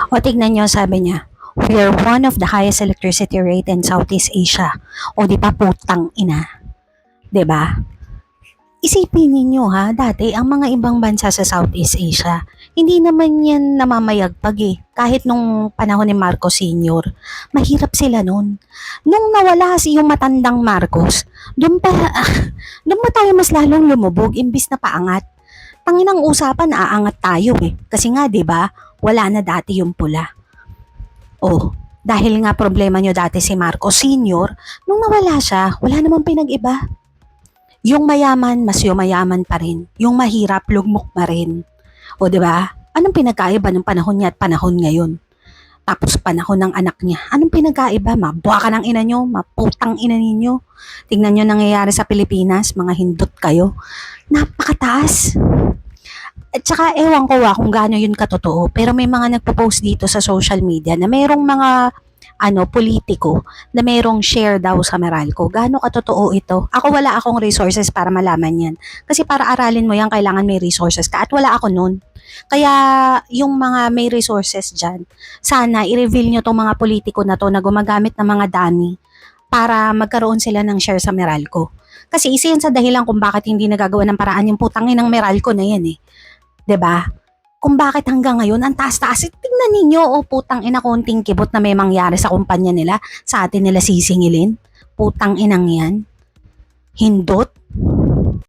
O tignan nyo, sabi niya, we are one of the highest electricity rate in Southeast Asia. O di ba putang ina? Di ba? Isipin ninyo ha, dati ang mga ibang bansa sa Southeast Asia, hindi naman yan namamayagpag eh. Kahit nung panahon ni Marcos Sr., mahirap sila nun. Nung nawala si yung matandang Marcos, doon pa, doon pa tayo mas lalong lumubog imbis na paangat. Tanginang usapan, aangat tayo eh. Kasi nga 'di ba, wala na dati yung pula. Oh, dahil nga problema nyo dati si Marcos Sr., nung nawala siya, wala namang pinag-iba. Yung mayaman, mas yumayaman pa rin. Yung mahirap, lugmok pa rin. O 'di ba? Anong pinagkaiba ng panahon niya at panahon ngayon? Tapos panahon ng anak niya. Anong pinagkaiba? Mabuha ka ng ina nyo, maputang ina ninyo. Tingnan nyo nangyayari sa Pilipinas, mga hindot kayo. Napakataas. At saka ewan ko kung gaano yun katotoo, pero may mga nagpo-post dito sa social media na merong mga politiko na merong share daw sa Meralco. Gaano katotoo ito? Ako wala akong resources para malaman yan. Kasi para aralin mo yan, kailangan may resources ka. At wala ako nun. Kaya yung mga may resources dyan, sana i-reveal nyo tong mga politiko na to na gumagamit ng mga dummy para magkaroon sila ng share sa Meralco. Kasi isa yan sa dahilan kung bakit hindi nagagawa ng paraan yung putangin ng Meralco na yan eh. 'Di ba? Kung bakit hanggang ngayon ang taas-taas. Tingnan ninyo, putang ina, konting kibot na may mangyari sa kumpanya nila, sa atin nila sisingilin. Putang inang yan. Hindot.